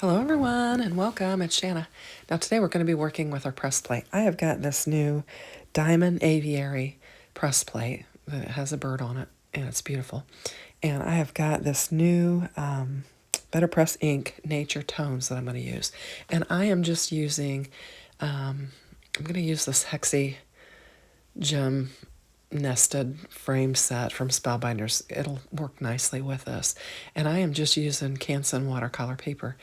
Hello everyone and welcome, it's Shanna. Now today we're going to be working with our press plate. I have got this new diamond aviary press plate that has a bird on it and it's beautiful. And I have got this new Betterpress ink nature tones that I'm going to use. And I am just using, I'm going to use this Hexi gem nested frame set from Spellbinders. It'll work nicely with this. And I am just using Canson watercolor paper.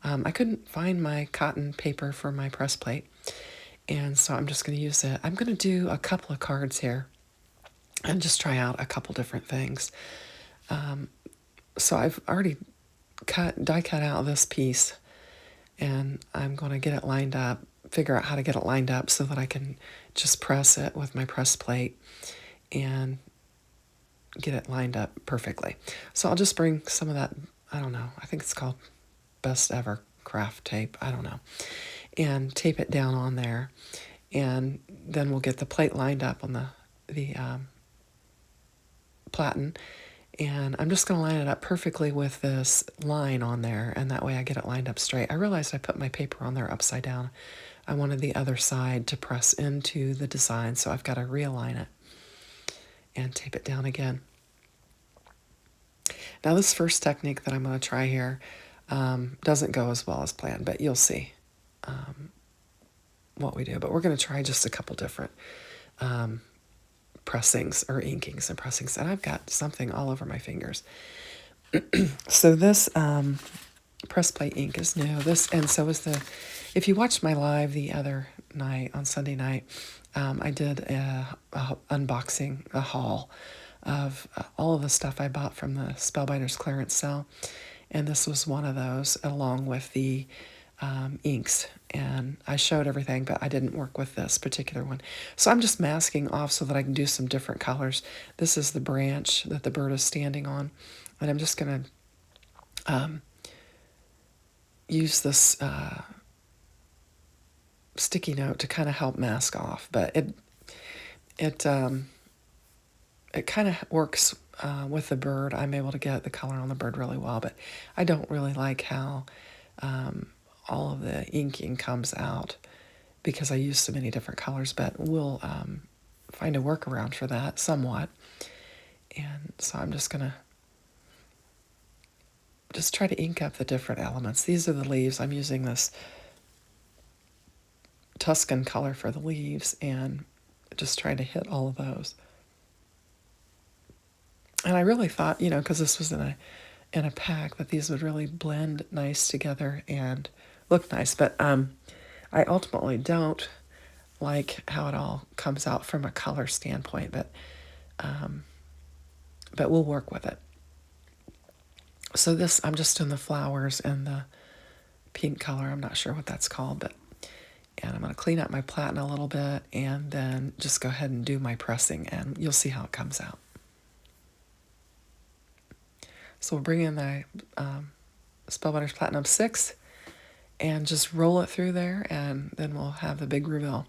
I couldn't find my cotton paper for my press plate, and so I'm just going to use it. I'm going to do a couple of cards here and just try out a couple different things. So I've already die cut out this piece, and I'm going to get it lined up, figure out how to get it lined up so that I can just press it with my press plate and get it lined up perfectly. So I'll just bring some of that, I don't know, I think it's called Best Ever craft tape, I don't know, and tape it down on there, and then we'll get the plate lined up on the platen, and I'm just going to line it up perfectly with this line on there, and that way I get it lined up straight. I realized I put my paper on there upside down. I wanted the other side to press into the design, so I've got to realign it and tape it down again. Now this first technique that I'm going to try here doesn't go as well as planned, but you'll see what we do. But we're going to try just a couple different pressings or inkings and pressings, and I've got something all over my fingers. So this press plate ink is new. And so is the. If you watched my live the other night on Sunday night, I did a unboxing, a haul of all of the stuff I bought from the Spellbinders clearance sale, and this was one of those, along with the inks, and I showed everything, but I didn't work with this particular one. So I'm just masking off so that I can do some different colors. This is the branch that the bird is standing on, and I'm just going to use this sticky note to kind of help mask off, but it kind of works with the bird. I'm able to get the color on the bird really well, but I don't really like how all of the inking comes out because I use so many different colors, but we'll find a workaround for that somewhat. And so I'm just going to just try to ink up the different elements. These are the leaves. I'm using this Tuscan color for the leaves and just trying to hit all of those. And I really thought, because this was in a pack, that these would really blend nice together and look nice. But I ultimately don't like how it all comes out from a color standpoint. But we'll work with it. So this, I'm just in the flowers and the pink color. I'm not sure what that's called, and I'm going to clean up my platen a little bit and then just go ahead and do my pressing, and you'll see how it comes out. So we'll bring in the Spellbinders Platinum 6 and just roll it through there, and then we'll have the big reveal.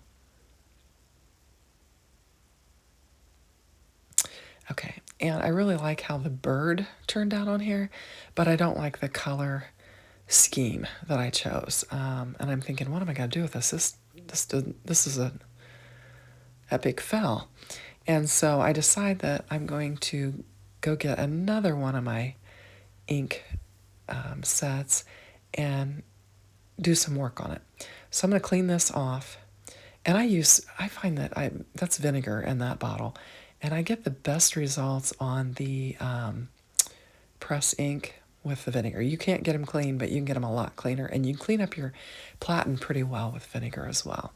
Okay, and I really like how the bird turned out on here, but I don't like the color scheme that I chose. And I'm thinking, what am I going to do with this? This is an epic fail. And so I decide that I'm going to go get another one of my ink sets and do some work on it. So I'm going to clean this off, and I find that that's vinegar in that bottle, and I get the best results on the press ink with the vinegar. You can't get them clean, but you can get them a lot cleaner, and you can clean up your platen pretty well with vinegar as well.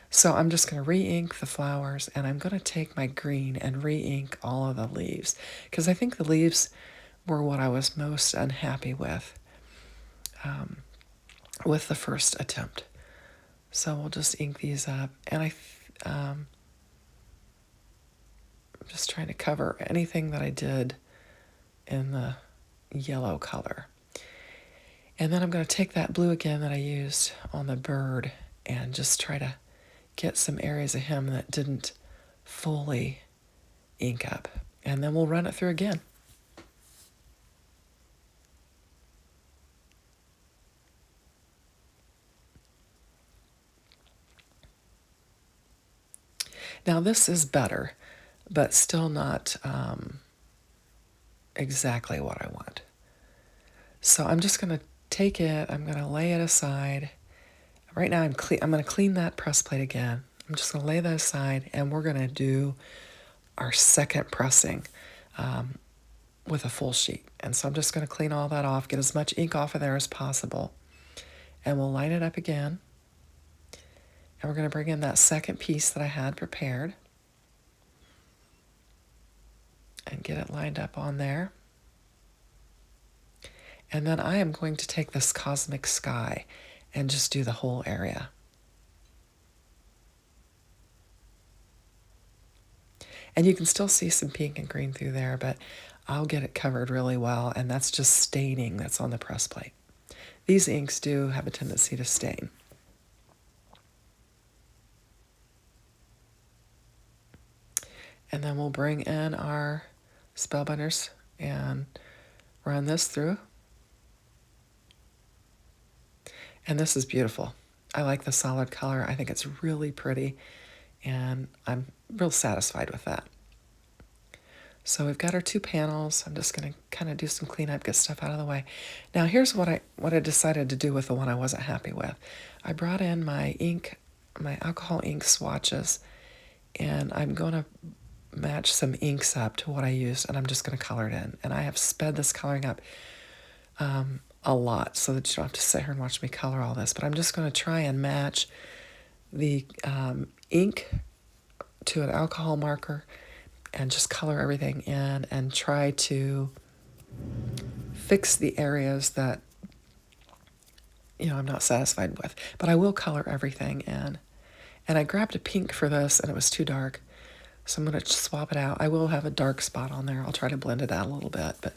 So I'm just going to re-ink the flowers, and I'm going to take my green and re-ink all of the leaves, because I think the leaves were what I was most unhappy with the first attempt. So we'll just ink these up, and I'm just trying to cover anything that I did in the yellow color. And then I'm going to take that blue again that I used on the bird and just try to get some areas of him that didn't fully ink up. And then we'll run it through again. Now this is better, but still not exactly what I want. So I'm just going to take it, I'm going to lay it aside. Right now I'm going to clean that press plate again. I'm just going to lay that aside, and we're going to do our second pressing with a full sheet. And so I'm just going to clean all that off, get as much ink off of there as possible, and we'll line it up again. And we're going to bring in that second piece that I had prepared and get it lined up on there. And then I am going to take this Cosmic Sky and just do the whole area. And you can still see some pink and green through there, but I'll get it covered really well, and that's just staining that's on the press plate. These inks do have a tendency to stain. And then we'll bring in our Spellbinders and run this through. And this is beautiful. I like the solid color. I think it's really pretty, and I'm real satisfied with that. So we've got our two panels. I'm just going to kind of do some cleanup, get stuff out of the way. Now here's what I decided to do with the one I wasn't happy with. I brought in my alcohol ink swatches, and I'm going to match some inks up to what I used, and I'm just going to color it in. And I have sped this coloring up a lot so that you don't have to sit here and watch me color all this. But I'm just going to try and match the ink to an alcohol marker and just color everything in and try to fix the areas that I'm not satisfied with. But I will color everything in. And I grabbed a pink for this, and it was too dark, so I'm going to swap it out. I will have a dark spot on there. I'll try to blend it out a little bit, but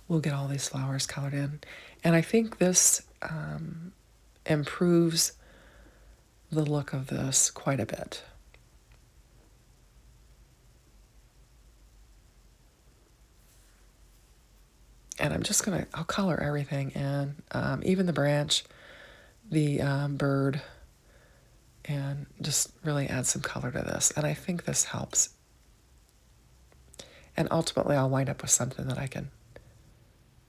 we'll get all these flowers colored in. And I think this improves the look of this quite a bit. And I'm just I'll color everything in, even the branch, the bird, and just really add some color to this. And I think this helps. And ultimately I'll wind up with something that I can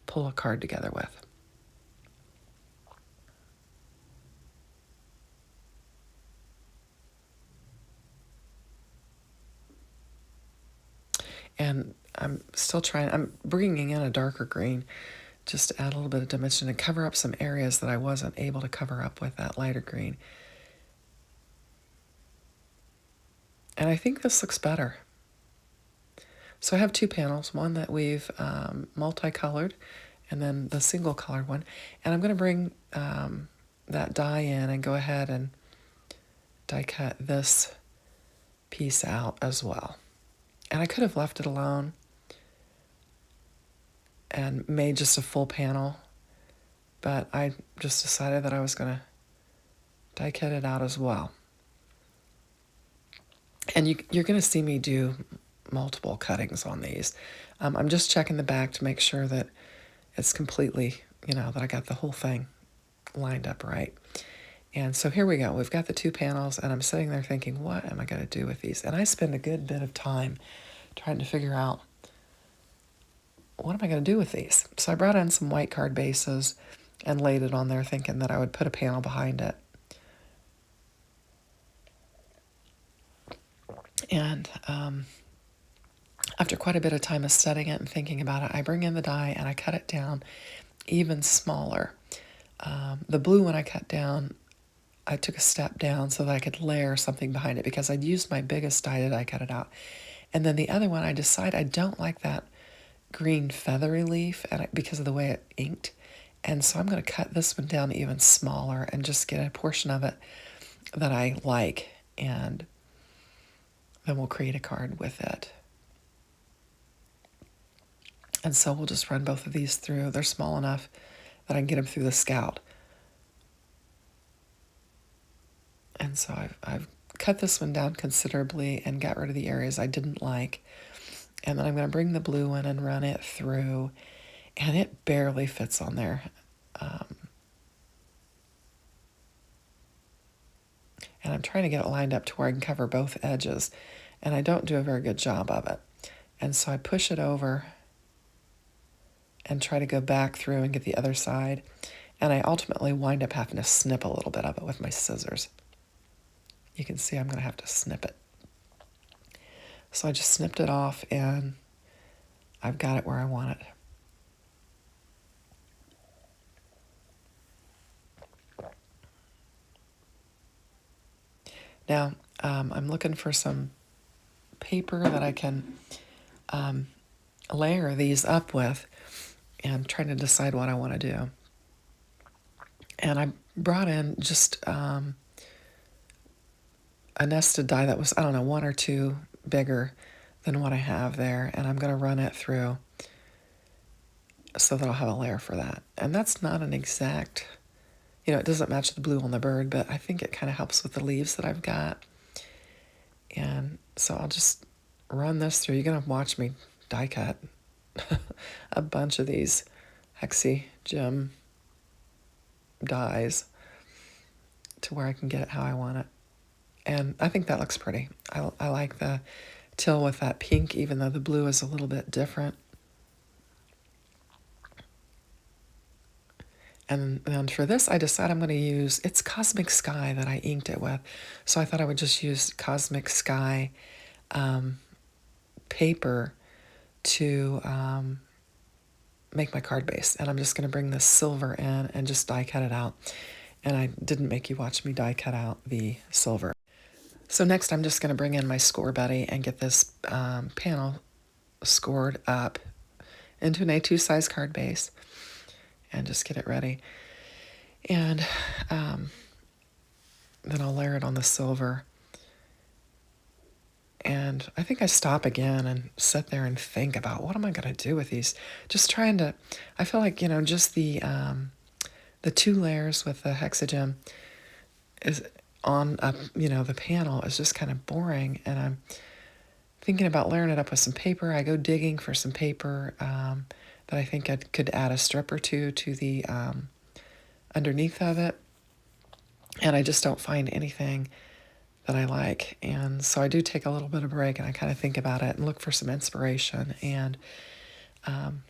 pull a card together with. And I'm bringing in a darker green just to add a little bit of dimension and cover up some areas that I wasn't able to cover up with that lighter green. And I think this looks better. So I have two panels, one that we've multicolored, and then the single colored one. And I'm going to bring that die in and go ahead and die cut this piece out as well. And I could have left it alone and made just a full panel, but I just decided that I was going to die cut it out as well. And you're going to see me do multiple cuttings on these. I'm just checking the back to make sure that it's completely, that I got the whole thing lined up right. And so here we go. We've got the two panels, and I'm sitting there thinking, what am I going to do with these? And I spend a good bit of time trying to figure out, what am I going to do with these? So I brought in some white card bases and laid it on there thinking that I would put a panel behind it. And after quite a bit of time of studying it and thinking about it, I bring in the die and I cut it down even smaller. The blue one I cut down, I took a step down so that I could layer something behind it because I'd used my biggest die that I cut it out. And then the other one, I decide I don't like that green feathery leaf because of the way it inked. And so I'm going to cut this one down even smaller and just get a portion of it that I like. And then we'll create a card with it. And so we'll just run both of these through. They're small enough that I can get them through the Scout. And so I've cut this one down considerably and got rid of the areas I didn't like. And then I'm going to bring the blue one and run it through. And it barely fits on there. And I'm trying to get it lined up to where I can cover both edges. and I don't do a very good job of it. And so I push it over and try to go back through and get the other side. And I ultimately wind up having to snip a little bit of it with my scissors. You can see I'm going to have to snip it. So I just snipped it off, and I've got it where I want it. Now, I'm looking for some paper that I can layer these up with, and trying to decide what I want to do. And I brought in just a nested die that was, I don't know, 1 or 2 bigger than what I have there, and I'm going to run it through so that I'll have a layer for that. And that's not an exact, it doesn't match the blue on the bird, but I think it kind of helps with the leaves that I've got. And so I'll just run this through. You're going to watch me die cut a bunch of these Hexi gem dies to where I can get it how I want it. And I think that looks pretty. I like the teal with that pink, even though the blue is a little bit different. And then for this, I decided I'm going to use, it's Cosmic Sky that I inked it with. So I thought I would just use Cosmic Sky paper to make my card base. And I'm just going to bring this silver in and just die cut it out. And I didn't make you watch me die cut out the silver. So next I'm just going to bring in my Score Buddy and get this panel scored up into an A2 size card base and just get it ready. And then I'll layer it on the silver. And I think I stop again and sit there and think about what am I going to do with these. Just trying to, I feel like, just the 2 layers with the hexagem is on up, the panel is just kind of boring. And I'm thinking about layering it up with some paper. I go digging for some paper that I think I could add a strip or 2 to the underneath of it. And I just don't find anything that I like. And so I do take a little bit of a break and I kind of think about it and look for some inspiration. And then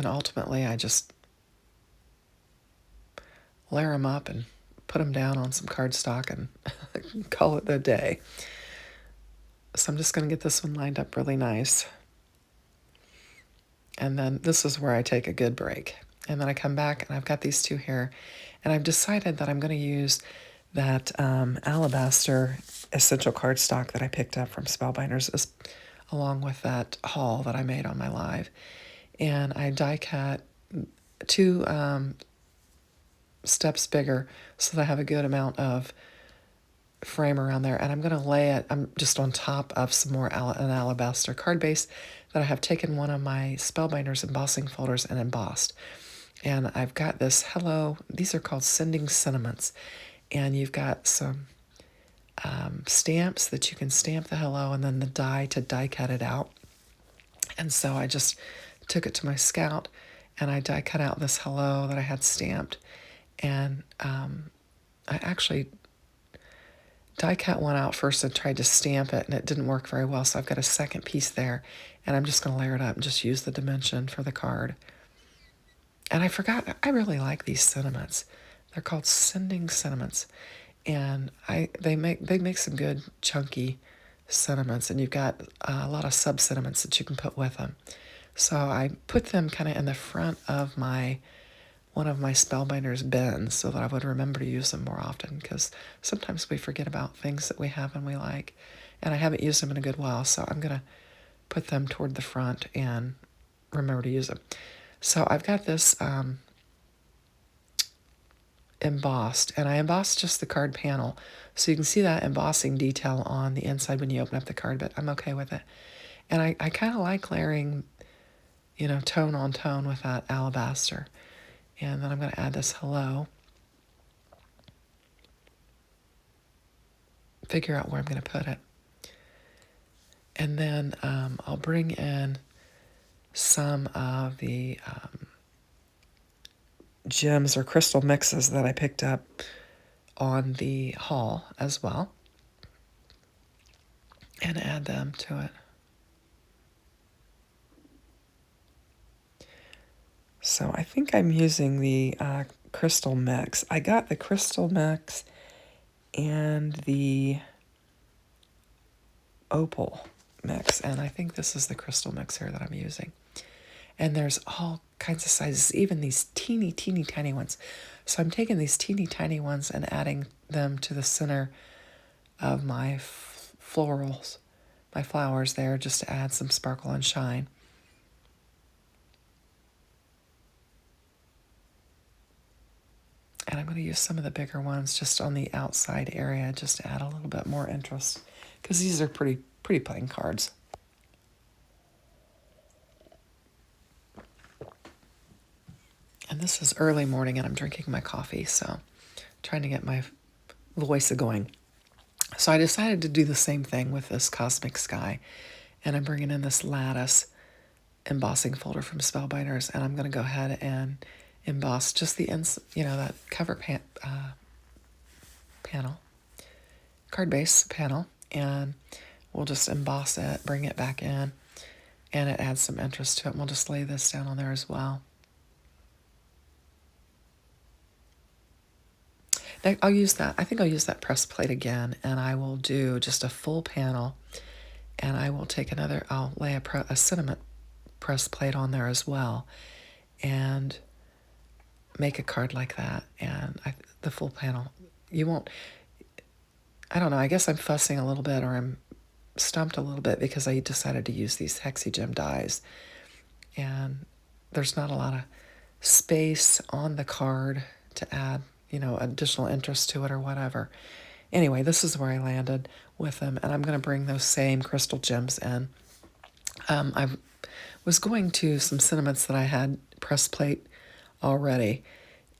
ultimately I just layer them up and put them down on some cardstock and call it the day. So I'm just going to get this one lined up really nice. And then this is where I take a good break. And then I come back and I've got these 2 here. And I've decided that I'm going to use that alabaster essential cardstock that I picked up from Spellbinders along with that haul that I made on my live. And I die cut 2 steps bigger so that I have a good amount of frame around there. And I'm going to lay it, I'm just on top of some more an alabaster card base that I have taken one of my Spellbinders embossing folders and embossed. And I've got this hello, these are called Sending Sentiments. And you've got some stamps that you can stamp the hello and then the die to die cut it out. And so I just took it to my Scout and I die cut out this hello that I had stamped. And I actually die cut one out first and tried to stamp it and it didn't work very well. So I've got a second piece there and I'm just going to layer it up and just use the dimension for the card. And I forgot, I really like these sentiments. They're called Sending Sentiments. And they make some good chunky sentiments, and you've got a lot of sub-sentiments that you can put with them. So I put them kind of in the front of one of my Spellbinders bins so that I would remember to use them more often, because sometimes we forget about things that we have and we like, and I haven't used them in a good while, so I'm going to put them toward the front and remember to use them. So I've got this embossed, and I embossed just the card panel, so you can see that embossing detail on the inside when you open up the card, but I'm okay with it. And I kind of like layering, tone on tone with that alabaster. And then I'm going to add this hello. Figure out where I'm going to put it. And then I'll bring in some of the gems or crystal mixes that I picked up on the haul as well. and add them to it. So I think I'm using the crystal mix. I got the crystal mix and the opal mix, and I think this is the crystal mix here that I'm using. And there's all kinds of sizes, even these teeny tiny ones. So I'm taking these teeny tiny ones and adding them to the center of my florals, my flowers there, just to add some sparkle and shine. And I'm going to use some of the bigger ones just on the outside area just to add a little bit more interest, because these are pretty plain cards. And this is early morning and I'm drinking my coffee, so trying to get my voice going. So I decided to do the same thing with this Cosmic Sky, and I'm bringing in this lattice embossing folder from Spellbinders, and I'm going to go ahead and emboss just the that cover panel, card base panel, and we'll just emboss it, bring it back in, and it adds some interest to it. And we'll just lay this down on there as well. I'll use that. I think I'll use that press plate again, and I will do just a full panel, and I will take I'll lay a cinnamon press plate on there as well, and make a card like that. And the full panel, I don't know, I guess I'm fussing a little bit, or I'm stumped a little bit, because I decided to use these hexagem dies, and there's not a lot of space on the card to add additional interest to it or whatever. Anyway, this is where I landed with them, and I'm going to bring those same crystal gems in. I was going to some sentiments that I had press plate already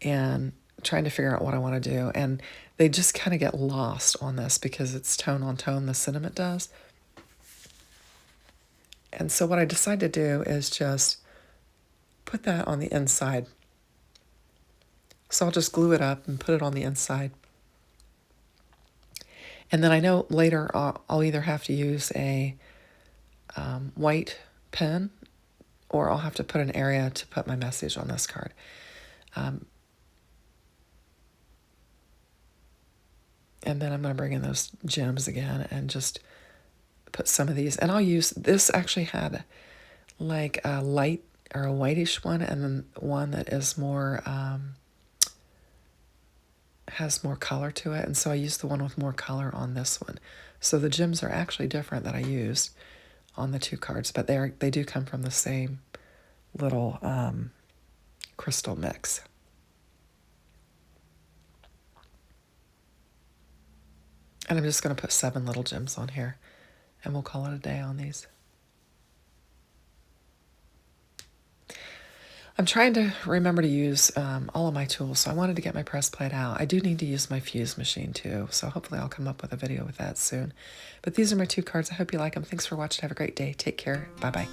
and trying to figure out what I want to do, and they just kind of get lost on this because it's tone on tone, the sentiment does. And so what I decided to do is just put that on the inside. So I'll just glue it up and put it on the inside. And then I know later I'll either have to use a white pen, or I'll have to put an area to put my message on this card. And then I'm going to bring in those gems again and just put some of these. And I'll use, this actually had like a light or a whitish one, and then one that is more, has more color to it. And so I used the one with more color on this one. So the gems are actually different that I used on the two cards, but they do come from the same little crystal mix. And I'm just going to put 7 little gems on here, and we'll call it a day on these. I'm trying to remember to use all of my tools, so I wanted to get my press plate out. I do need to use my fuse machine too, so hopefully I'll come up with a video with that soon. But these are my 2 cards. I hope you like them. Thanks for watching. Have a great day. Take care. Bye-bye.